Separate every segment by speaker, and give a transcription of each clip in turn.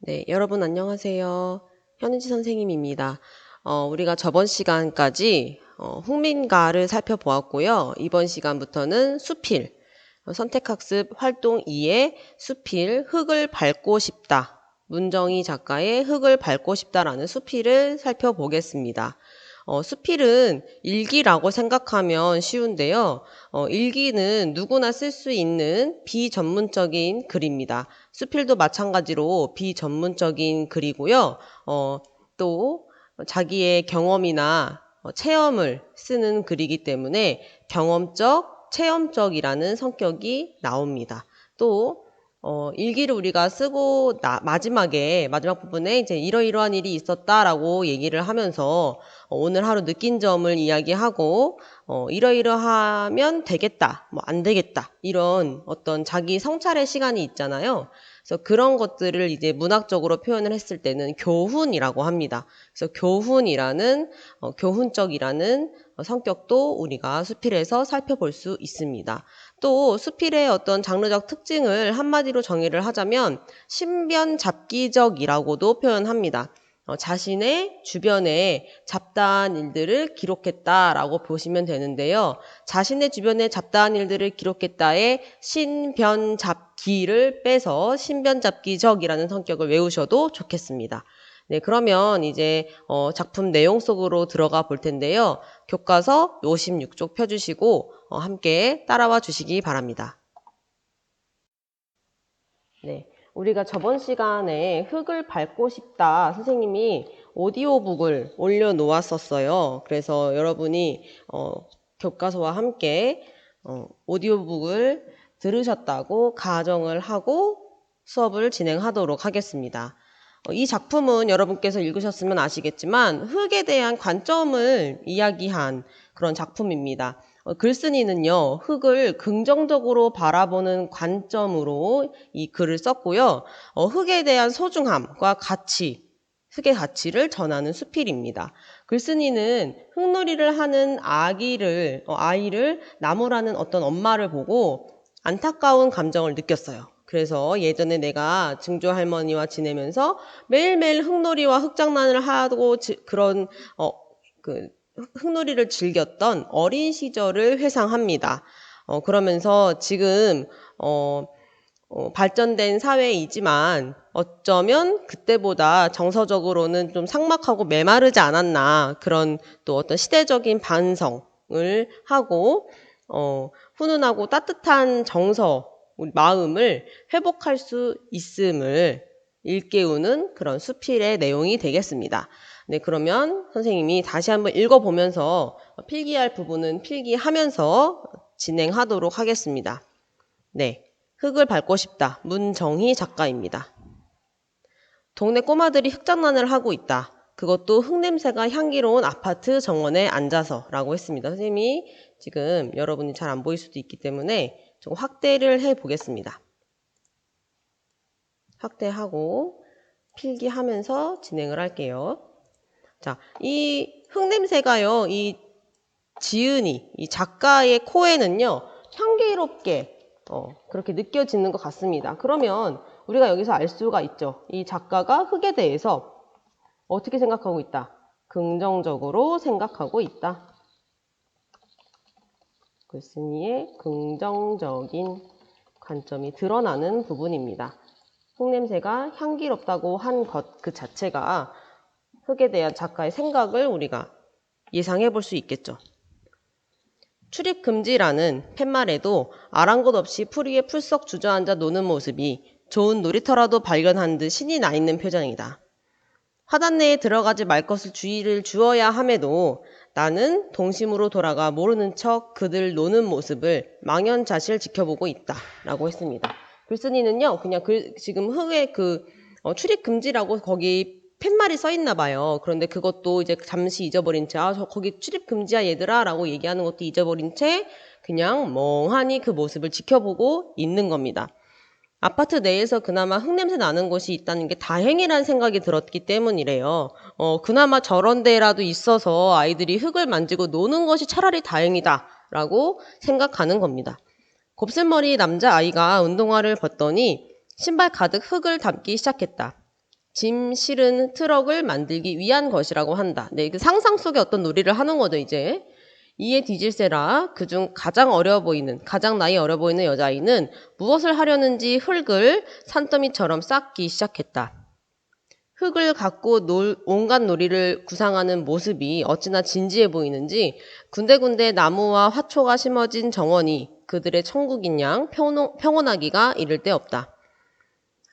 Speaker 1: 네, 여러분 안녕하세요. 현은지 선생님입니다. 우리가 저번 시간까지 훈민가를 살펴보았고요. 이번 시간부터는 수필, 선택학습 활동 2의 수필, 흙을 밟고 싶다. 문정희 작가의 흙을 밟고 싶다라는 수필을 살펴보겠습니다. 수필은 일기라고 생각하면 쉬운데요. 일기는 누구나 쓸 수 있는 비전문적인 글입니다. 수필도 마찬가지로 비전문적인 글이고요. 또 자기의 경험이나 체험을 쓰는 글이기 때문에 경험적, 체험적이라는 성격이 나옵니다. 또 일기를 우리가 쓰고 마지막 부분에 이제 이러이러한 일이 있었다라고 얘기를 하면서 오늘 하루 느낀 점을 이야기하고 이러이러하면 되겠다, 뭐 안 되겠다 이런 어떤 자기 성찰의 시간이 있잖아요. 그래서 그런 것들을 이제 문학적으로 표현을 했을 때는 교훈이라고 합니다. 그래서 교훈적이라는 성격도 우리가 수필에서 살펴볼 수 있습니다. 또 수필의 어떤 장르적 특징을 한마디로 정의를 하자면 신변잡기적이라고도 표현합니다. 자신의 주변에 잡다한 일들을 기록했다라고 보시면 되는데요. 자신의 주변에 잡다한 일들을 기록했다에 신변잡기를 빼서 신변잡기적이라는 성격을 외우셔도 좋겠습니다. 네, 그러면 이제 작품 내용 속으로 들어가 볼 텐데요. 교과서 56쪽 펴주시고 함께 따라와 주시기 바랍니다. 네, 우리가 저번 시간에 흙을 밟고 싶다 선생님이 오디오북을 올려놓았었어요. 그래서 여러분이 교과서와 함께 오디오북을 들으셨다고 가정을 하고 수업을 진행하도록 하겠습니다. 이 작품은 여러분께서 읽으셨으면 아시겠지만 흙에 대한 관점을 이야기한 그런 작품입니다. 글쓴이는요, 흙을 긍정적으로 바라보는 관점으로 이 글을 썼고요. 흙에 대한 소중함과 흙의 가치를 전하는 수필입니다. 글쓴이는 흙놀이를 하는 아이를 나무라는 어떤 엄마를 보고 안타까운 감정을 느꼈어요. 그래서 예전에 내가 증조 할머니와 지내면서 매일매일 흙놀이와 흙장난을 하고 흙놀이를 즐겼던 어린 시절을 회상합니다. 그러면서 지금 발전된 사회이지만 어쩌면 그때보다 정서적으로는 좀 삭막하고 메마르지 않았나, 그런 또 어떤 시대적인 반성을 하고 훈훈하고 따뜻한 우리 마음을 회복할 수 있음을 일깨우는 그런 수필의 내용이 되겠습니다. 네, 그러면 선생님이 다시 한번 읽어보면서 필기할 부분은 필기하면서 진행하도록 하겠습니다. 네, 흙을 밟고 싶다. 문정희 작가입니다. 동네 꼬마들이 흙장난을 하고 있다. 그것도 흙냄새가 향기로운 아파트 정원에 앉아서 라고 했습니다. 선생님이 지금 여러분이 잘 안 보일 수도 있기 때문에 좀 확대를 해 보겠습니다. 확대하고 필기하면서 진행을 할게요. 자, 이 흙냄새가요, 이 작가의 코에는요, 향기롭게 그렇게 느껴지는 것 같습니다. 그러면 우리가 여기서 알 수가 있죠. 이 작가가 흙에 대해서 어떻게 생각하고 있다? 긍정적으로 생각하고 있다. 글쓴이의 긍정적인 관점이 드러나는 부분입니다. 흙냄새가 향기롭다고 한 것 그 자체가 흙에 대한 작가의 생각을 우리가 예상해 볼 수 있겠죠. 출입금지라는 팻말에도 아랑곳 없이 풀 위에 풀썩 주저앉아 노는 모습이 좋은 놀이터라도 발견한 듯 신이 나 있는 표정이다. 화단 내에 들어가지 말 것을 주의를 주어야 함에도 나는 동심으로 돌아가 모르는 척 그들 노는 모습을 망연자실 지켜보고 있다 라고 했습니다. 글쓴이는요, 그냥 지금 흙에 출입금지라고 거기 팻말이 써 있나 봐요. 그런데 그것도 이제 잠시 잊어버린 채, 저 거기 출입금지야 얘들아 라고 얘기하는 것도 잊어버린 채 그냥 멍하니 그 모습을 지켜보고 있는 겁니다. 아파트 내에서 그나마 흙냄새 나는 곳이 있다는 게 다행이라는 생각이 들었기 때문이래요. 그나마 저런 데라도 있어서 아이들이 흙을 만지고 노는 것이 차라리 다행이다 라고 생각하는 겁니다. 곱슬머리 남자아이가 운동화를 벗더니 신발 가득 흙을 담기 시작했다. 짐 실은 트럭을 만들기 위한 것이라고 한다. 네, 그 상상 속의 어떤 놀이를 하는 거죠, 이제. 이에 뒤질세라 그중 가장 나이 어려 보이는 여자아이는 무엇을 하려는지 흙을 산더미처럼 쌓기 시작했다. 흙을 갖고 온갖 놀이를 구상하는 모습이 어찌나 진지해 보이는지 군데군데 나무와 화초가 심어진 정원이 그들의 천국인 양 평온하기가 이를 데 없다.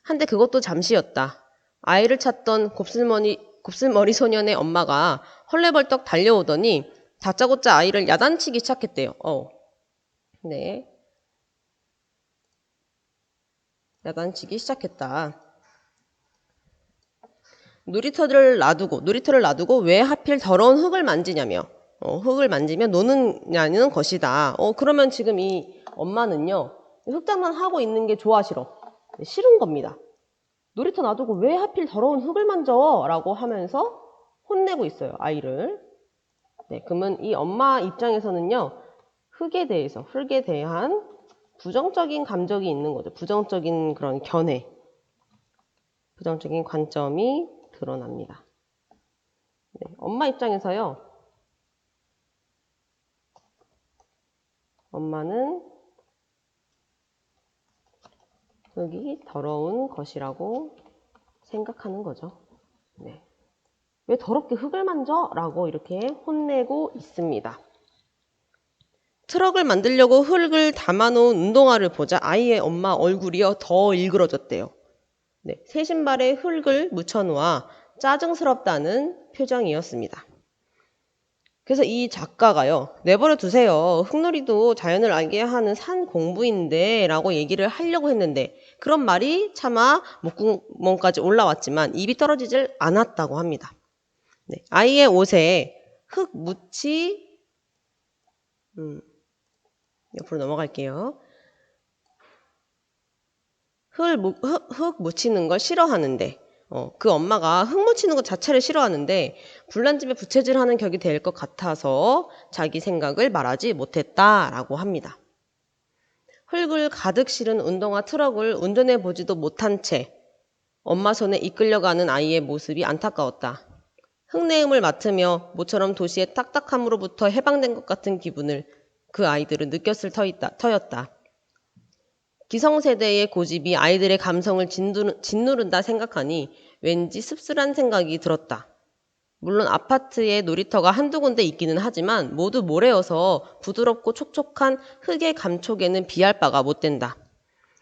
Speaker 1: 한데 그것도 잠시였다. 아이를 찾던 곱슬머리 소년의 엄마가 헐레벌떡 달려오더니 다짜고짜 아이를 야단치기 시작했대요. 네. 야단치기 시작했다. 놀이터를 놔두고 왜 하필 더러운 흙을 만지냐며. 흙을 만지면 노느냐는 것이다. 그러면 지금 이 엄마는요. 흙장난 하고 있는 게 좋아 싫은 겁니다. 놀이터 놔두고 왜 하필 더러운 흙을 만져? 라고 하면서 혼내고 있어요. 아이를. 네, 그러면 이 엄마 입장에서는요. 흙에 대한 부정적인 감정이 있는 거죠. 부정적인 그런 부정적인 관점이 드러납니다. 네, 엄마 입장에서요. 엄마는 흙이 더러운 것이라고 생각하는 거죠. 네. 왜 더럽게 흙을 만져? 라고 이렇게 혼내고 있습니다. 트럭을 만들려고 흙을 담아놓은 운동화를 보자 아이의 엄마 얼굴이요 더 일그러졌대요. 네, 새 신발에 흙을 묻혀놓아 짜증스럽다는 표정이었습니다. 그래서 이 작가가요. 내버려 두세요. 흙놀이도 자연을 알게 하는 산 공부인데 라고 얘기를 하려고 했는데 그런 말이 차마 목구멍까지 올라왔지만 입이 떨어지질 않았다고 합니다. 네, 아이의 옷에 흙 옆으로 넘어갈게요. 흙 묻히는 걸 싫어하는데 그 엄마가 흙 묻히는 것 자체를 싫어하는데 불난집에 부채질하는 격이 될 것 같아서 자기 생각을 말하지 못했다라고 합니다. 흙을 가득 실은 운동화 트럭을 운전해 보지도 못한 채 엄마 손에 이끌려가는 아이의 모습이 안타까웠다. 흙내음을 맡으며 모처럼 도시의 딱딱함으로부터 해방된 것 같은 기분을 그 아이들은 느꼈을 터였다. 기성세대의 고집이 아이들의 감성을 짓누른다 생각하니 왠지 씁쓸한 생각이 들었다. 물론 아파트에 놀이터가 한두 군데 있기는 하지만 모두 모래여서 부드럽고 촉촉한 흙의 감촉에는 비할 바가 못 된다.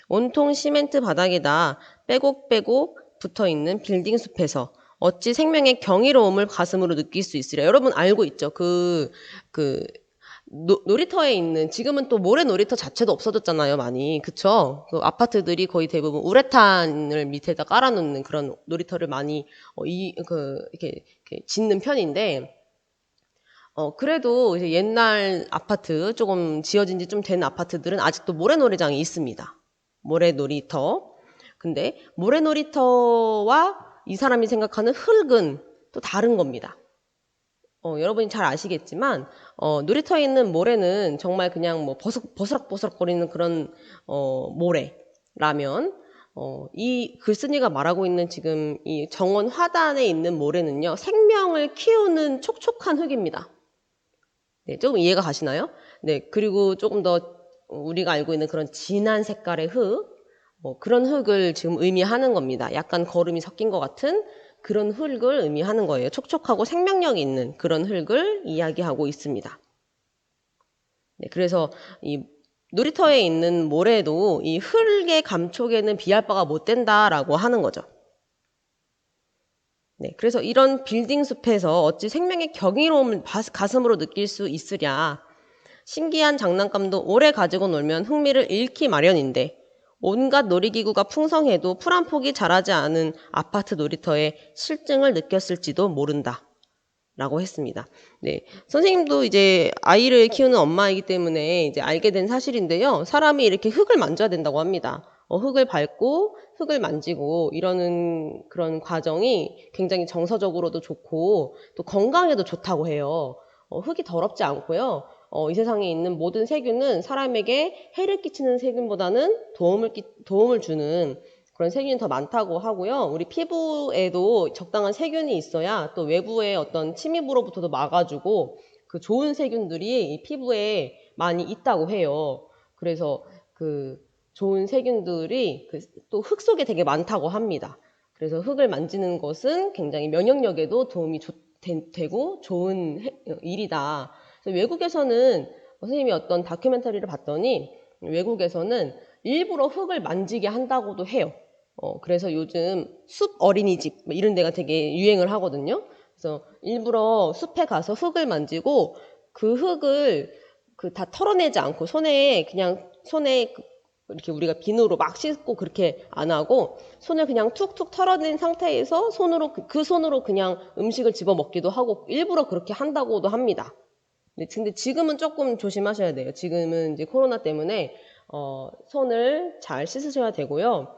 Speaker 1: 온통 시멘트 바닥에다 빼곡빼곡 붙어있는 빌딩 숲에서 어찌 생명의 경이로움을 가슴으로 느낄 수 있으랴. 여러분 알고 있죠? 놀이터에 있는 지금은 또 모래 놀이터 자체도 없어졌잖아요, 많이. 그쵸? 그 아파트들이 거의 대부분 우레탄을 밑에다 깔아놓는 그런 놀이터를 많이 이렇게 짓는 편인데 그래도 이제 옛날 아파트 조금 지어진 지 좀 된 아파트들은 아직도 모래 놀이장이 있습니다. 모래 놀이터. 근데 모래 놀이터와 이 사람이 생각하는 흙은 또 다른 겁니다. 여러분이 잘 아시겠지만 놀이터에 있는 모래는 정말 그냥 뭐 버스락버스락거리는 그런 모래라면 이 글쓴이가 말하고 있는 지금 이 정원 화단에 있는 모래는요 생명을 키우는 촉촉한 흙입니다. 네, 조금 이해가 가시나요? 네, 그리고 조금 더 우리가 알고 있는 그런 진한 색깔의 흙, 그런 흙을 지금 의미하는 겁니다. 약간 거름이 섞인 것 같은 그런 흙을 의미하는 거예요. 촉촉하고 생명력이 있는 그런 흙을 이야기하고 있습니다. 네, 그래서 이 놀이터에 있는 모래도 이 흙의 감촉에는 비할 바가 못 된다라고 하는 거죠. 네, 그래서 이런 빌딩 숲에서 어찌 생명의 경이로움을 가슴으로 느낄 수 있으랴. 신기한 장난감도 오래 가지고 놀면 흥미를 잃기 마련인데 온갖 놀이기구가 풍성해도 풀 한 폭이 자라지 않은 아파트 놀이터에 실증을 느꼈을지도 모른다. 라고 했습니다. 네. 선생님도 이제 아이를 키우는 엄마이기 때문에 이제 알게 된 사실인데요. 사람이 이렇게 흙을 만져야 된다고 합니다. 흙을 밟고 흙을 만지고 이러는 그런 과정이 굉장히 정서적으로도 좋고 또 건강에도 좋다고 해요. 흙이 더럽지 않고요. 이 세상에 있는 모든 세균은 사람에게 해를 끼치는 세균보다는 도움을 주는 그런 세균이 더 많다고 하고요. 우리 피부에도 적당한 세균이 있어야 또 외부의 어떤 침입으로부터도 막아주고 그 좋은 세균들이 이 피부에 많이 있다고 해요. 그래서 그 좋은 세균들이 또 흙 속에 되게 많다고 합니다. 그래서 흙을 만지는 것은 굉장히 면역력에도 도움이 되고 좋은 일이다. 그래서 외국에서는 선생님이 어떤 다큐멘터리를 봤더니 외국에서는 일부러 흙을 만지게 한다고도 해요. 그래서 요즘 숲 어린이집 이런 데가 되게 유행을 하거든요. 그래서 일부러 숲에 가서 흙을 만지고 그 흙을 다 털어내지 않고 손에 이렇게 우리가 비누로 막 씻고 그렇게 안 하고 손을 그냥 툭툭 털어낸 상태에서 그 손으로 그냥 음식을 집어 먹기도 하고 일부러 그렇게 한다고도 합니다. 근데 지금은 조금 조심하셔야 돼요. 지금은 이제 코로나 때문에 손을 잘 씻으셔야 되고요.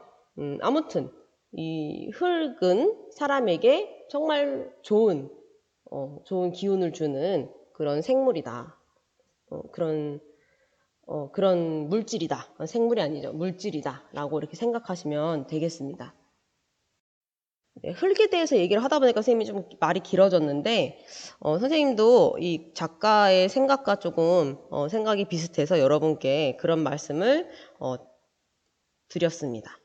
Speaker 1: 아무튼 이 흙은 사람에게 정말 좋은 기운을 주는 그런 생물이다. 그런 물질이다. 생물이 아니죠. 물질이다. 라고 이렇게 생각하시면 되겠습니다. 네, 흙에 대해서 얘기를 하다 보니까 선생님이 좀 말이 길어졌는데, 선생님도 이 작가의 생각과 조금 생각이 비슷해서 여러분께 그런 말씀을 드렸습니다.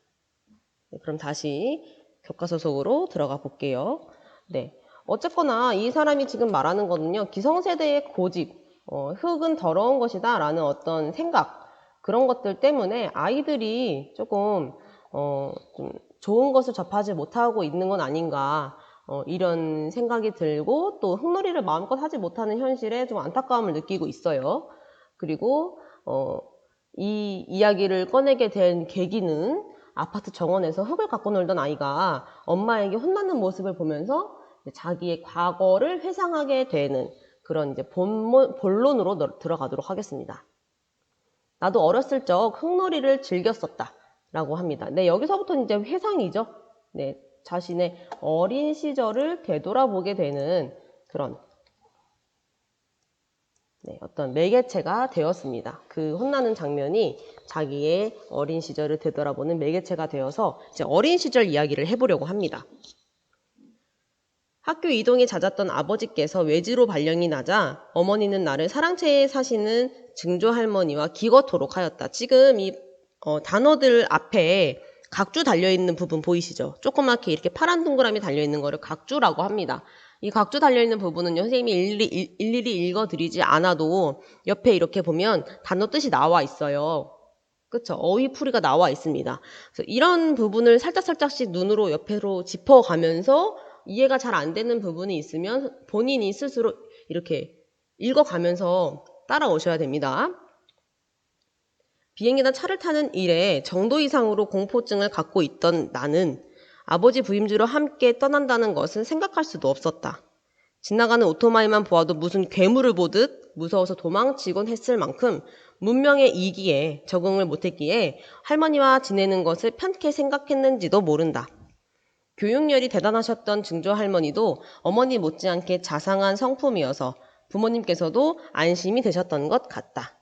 Speaker 1: 네, 그럼 다시 교과서 속으로 들어가 볼게요. 네, 어쨌거나 이 사람이 지금 말하는 거는요, 기성세대의 고집, 흙은 더러운 것이다 라는 어떤 생각, 그런 것들 때문에 아이들이 조금 좀 좋은 것을 접하지 못하고 있는 건 아닌가, 이런 생각이 들고 또 흙놀이를 마음껏 하지 못하는 현실에 좀 안타까움을 느끼고 있어요. 그리고 이 이야기를 꺼내게 된 계기는 아파트 정원에서 흙을 갖고 놀던 아이가 엄마에게 혼나는 모습을 보면서 자기의 과거를 회상하게 되는 그런 이제 본론으로 들어가도록 하겠습니다. 나도 어렸을 적 흙놀이를 즐겼었다 라고 합니다. 네, 여기서부터 이제 회상이죠. 네, 자신의 어린 시절을 되돌아보게 되는 그런 어떤 매개체가 되었습니다. 그 혼나는 장면이 자기의 어린 시절을 되돌아보는 매개체가 되어서 이제 어린 시절 이야기를 해보려고 합니다. 학교 이동이 잦았던 아버지께서 외지로 발령이 나자 어머니는 나를 사랑채에 사시는 증조 할머니와 기거토록 하였다. 지금 이 단어들 앞에 각주 달려있는 부분 보이시죠? 조그맣게 이렇게 파란 동그라미 달려있는 거를 각주라고 합니다. 이 각주 달려있는 부분은요, 선생님이 일일이 읽어드리지 않아도 옆에 이렇게 보면 단어 뜻이 나와 있어요. 그쵸? 어휘풀이가 나와 있습니다. 그래서 이런 부분을 살짝씩 눈으로 옆으로 짚어가면서 이해가 잘 안 되는 부분이 있으면 본인이 스스로 이렇게 읽어가면서 따라오셔야 됩니다. 비행기나 차를 타는 일에 정도 이상으로 공포증을 갖고 있던 나는 아버지 부임주로 함께 떠난다는 것은 생각할 수도 없었다. 지나가는 오토바이만 보아도 무슨 괴물을 보듯 무서워서 도망치곤 했을 만큼 문명의 이기에 적응을 못했기에 할머니와 지내는 것을 편케 생각했는지도 모른다. 교육열이 대단하셨던 증조 할머니도 어머니 못지않게 자상한 성품이어서 부모님께서도 안심이 되셨던 것 같다.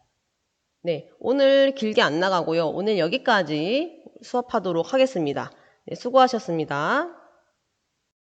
Speaker 1: 네, 오늘 길게 안 나가고요. 오늘 여기까지 수업하도록 하겠습니다. 네, 수고하셨습니다.